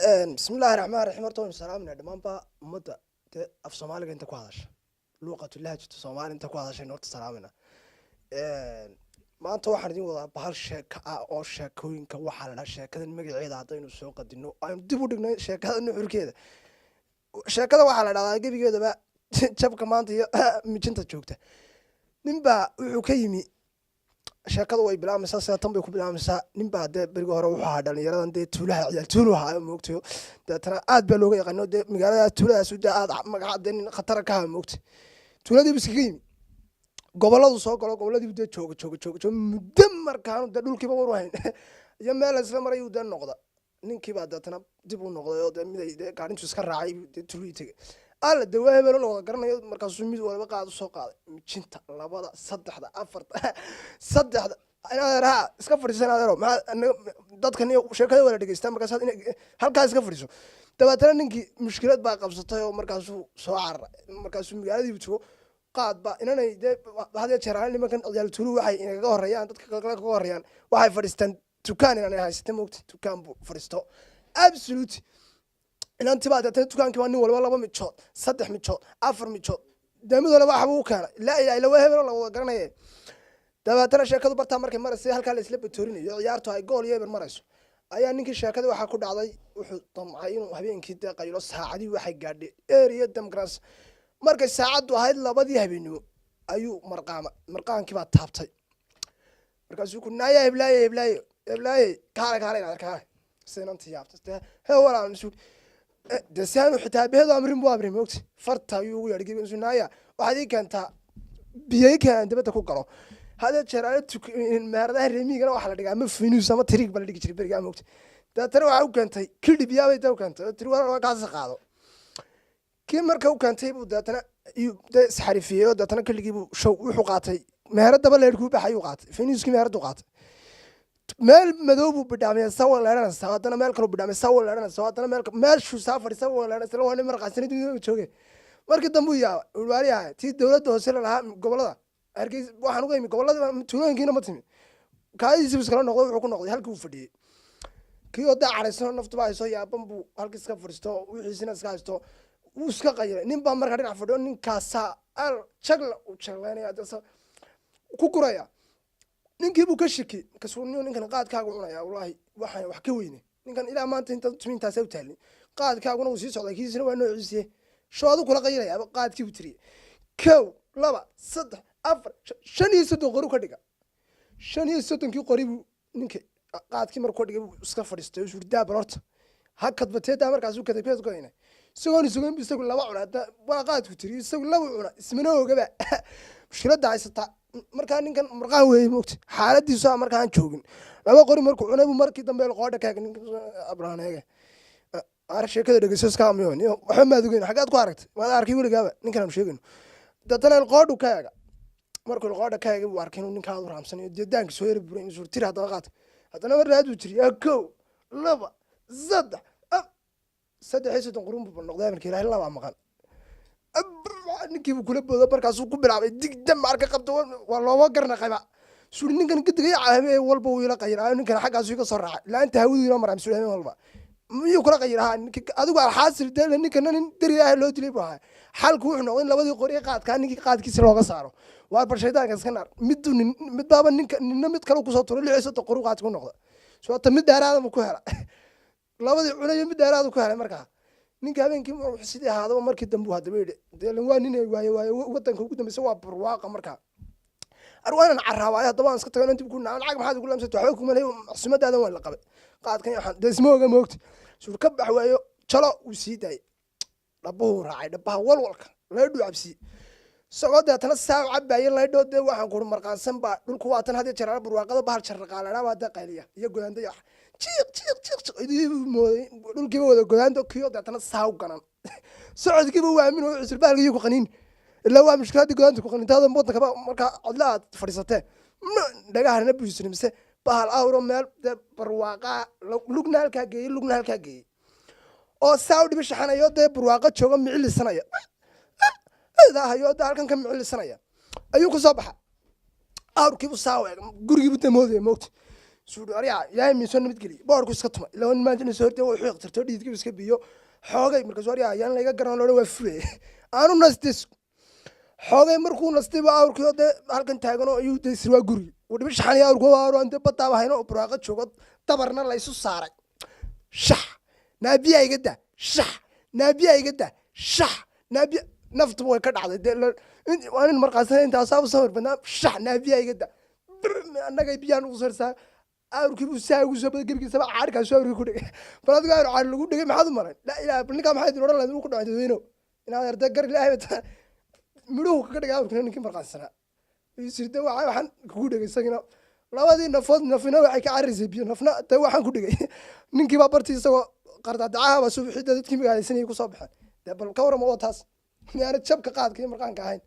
بسم الله الرحمن الرحيم ورتوم سلامنا دمان با مدة af Soomaaliga inta ku hadasha luqatu lahjatu Soomaali inta ku hadashay noorta salaamina maanta waxaan idin wadaa bahal sheeko ah oo sheekooyinka waxa la dhahaa sheekadan magaceeda hadaynu soo qadino aan dib u dhignay sheekada nuxurkeeda sheekada waxa la dhahaa gabigeedaba jabka maanta iyo mijinta joogta ninba wuxuu ka yimi sheekadu way bilaabmaysaa sida tan bay ku bilaabmaysaa ninba dee beriga hore wuxuu ahaa dhalinyaradan dee tuulaha ciyaal tuulu ahaa moogtayo deetana aad baa looga yaqaano dee magaalada tuuladaas dee aad magaca dee nin khatar ka ah moogta tuuladii buu iskaga yimi goboladu soo galo goboladii dee jooga muddo markaanu dee dhulkiiba war wahayn iyo meel isla maray uu dee noqda ninkiibaa deetana dib u noqday oo dee miday dee gaarintu iska raacay dee tuulii tegay alla dee waa hebelo la wada garanayo markaasuu mid walba qaad u soo qaaday mijinta labada saddexda afarta saddexda inadeeraha iska fadhiisan adeero maxaa dadkan iyo sheekada wala dhegeystaan markaas halkaa iska fadhiiso dabeetana ninkii mushkilad baa qabsatay oo markaasuu soo cararay markaasuu magaaladii joogo qaad baa inanay dee hadee jeer ahaan nimankan ciyaal tuulu waxay inagaga horreeyaan dadka kale kaga horreeyaan waxay fadhiistaan dukaan inanay haysata moogta dukaan buu fadhiisto absolute inantii baa deetana dukaankii baa nin walba 2 mijood 3 mijood 4 mijood daamidooda waxba u keenay laa ilaaha illa waa hebelo la wada garanayay dabeetana sheekadu bartaa markay maraysay halkaa la isla batoorinayo ciyaartu ay gool iyo eber marayso ayaa ninkii sheekada waxaa ku dhacday wuxuu damcay inuu habeenkii dee qaylo saacadii waxay gaadhay area democracy markay saacadu ahayd 2 habeenimo ayuu marqaankii baa taabtay markaasuu ku naaya heblaaye kaale seenantii yaabtay hee walaan isu desaanu xitaa beedo amrin buu amrin moogti farta ayuu ugu yargay inuu naaya waxaad ii keentaa biyay kaan dibadda ku galo hada jeeraale maaradaha reemigana waxa la dhigaa ama finuus ama tiriig bal dhigi jiray beriga moogti daatana waxa uu keentay kildib yaabay taa u keentay tiri waa kaas qaado kii marka uu keentay buu daatana saxarifiyo daatana kildigi buu show wuxuu qaatay meeradaba leerku baxay uu qaatay finuuskii meeradu qaatay meel madow buu bidhaamay sawan leeranaysa hadana meel kale bidhaamay sawan leeranaysa hadana meel shuu saafar sawan leeranaysa waa marqaasnid uu joogay markii dambu yaa wariyaha tii dawladda hoose lahaa gobolada argay waxaan uga yimi gobolada tuulooyinkiina ma timi kaayisi iskala noqday wuxuu ku noqday halkii uu fadhiyay kii oo dacaraysan naftu baa soo yaaban buu halkii iska fadhisto wixiisina iska haysto uu iska qayray nin baa markaa dhinac fadhiyo ninkaasa al jagla uu jaglaynaya dadsa ku guraya ninkii buu ka shaki kasuuniyo ninkan qaadkaagu cunaya wallahi waxaan wax ka weyne ninkan ilaa maanta inta tumintaas u taalin qaadkaaguna uu sii socday kiisina waa noociisii shoodu kula qayraya qaadkii u tiriye 1 2 3 4 5 qori ka dhiga 5 qori buu ninka qaadkii markuu dhigay iska fadhiistay uu daa barorta hakad bateeda markaas uu kadib ka goynay sugan bisagu laba cunada waa qaadku tiriye isagu laba cuna ismana ogaba mushkilada haysata markaa ninkan marqaan weeyay moogta xaaladiisu markaan joogin laba qori markuu cunay markii dambe qoodha ka abrahaneega sheekada dhageyso iska amiyoon waxa ma adugeyn xagaad ku aragtay ma arkay wiligaaba ninkan aan sheegin dadana qoodhu kaaga markuu qoodha kaaga uu arkay inuu ninka aad raamsanayo deedaanka soo yar burin inuu tir hadaba qaat hadana mar raad uu jiriya 1 2 3 saddex qurun buu noqday markii ilaahay laba maqan ninkii buu kula boodo markaasuu ku bilaabay digdam marka qabto waa looga garnaqayba suuri ninkan gidigay caamay walba uu ila qayraa ninkan xaqaas iga soo raacay laanta hawadu ila maram suuri walba miyuu kula qayraa adigu alxaasil dee ninkan nin dariyaha loo dilay baa xalku wuxuu noqday labadii qori qaadka ninkii qaadkiisa looga saaro waa barshaydaanka iska naar mid baaba ninna mid kale ku soo turo 6 qori qaad ku noqda soo ta mid dheeraad ma ku hela labadii cunay mid dheeraad ku helay markaa ninka habeenkii wuxuu sidii ahaado markii dambu hadaba deelan waa nin ay waayo wadanka ugu dambeysay waa barwaaqa markaa arwaanan carraabay hadaba iska tagaan dib ku naan lacag maxaad ugu lamsatay waxba kuma leeyo cusmadaada waa la qabay qaadkan yaxan desmooga moogta suur ka bax waayo jalo uu sii day dhabuhu raacay dhabaha walwalka leedhu cabsi sababta tan saac cabaayay leedho de waxaan ku marqaansan baa dhulku waa tan hadii jaraar barwaaqada bahal sharqaalana waa daqayliya iyo godaanda yax jiiq idii mooday dhulkiiba wada godaando kiyo dadana saaw ganan socodkiiba waa aamin oo cusur baalkii ku qaniin ilaa waa mushkilaad godaanta ku qanintaada wadanka marka codlaad fadhiisatay dhagaarna buusinimse bahal awro meel barwaaqa lugna halka geeyay oo saaw dhibishaxanayo de barwaaqa jooga micilisanaya hayo halkan ka micilisanaya ayuu ku soo baxa awrkiibu saaw gurigiibu damooday moogta suudhu ariya ilaahay miisoo nabad geliy boorku iska tuma ilaa maanta soo hortay wuxuu iqtirto dhiidkii iska biyo xoogay markaas ariya ayaan laga garan loo waa fure aanu nastis xoogay markuu nastay baa awrkii de halkan taagan oo ayuu deysir waa guri wadhibi shaxan awrku waa anta bataa hayno buraaqa joogo dabarna la isu saaray shax naabiya igada shax naabiya igada shax naabiya naftu way ka dhacday waan markaas inta asaab sawir badna shax naabiya igada annaga biyaan u sarsaa awrkii buu saagu soo bada gebigiisa caarka soo awrkii ku dhigay bal adiga caar lagu dhigay maxaad u maray la ilaaha ninka maxay diin oran lahayd ku dhacay dadweyno inaad arda gar ilaahay bata midhuhu kaga dhigay awrkii ninkii markaasana isirda waxaan kugu dhigay sagina labadii nafood nafina waxay ka carisay biyo nafna tay waxaan ku dhigay ninkii baa bartii isagoo qardadacaha baa suuxii dadkii magaaleysanay ku soo baxeen bal ka warama oo taas miyaana jabka qaadkii markaan ka ahayn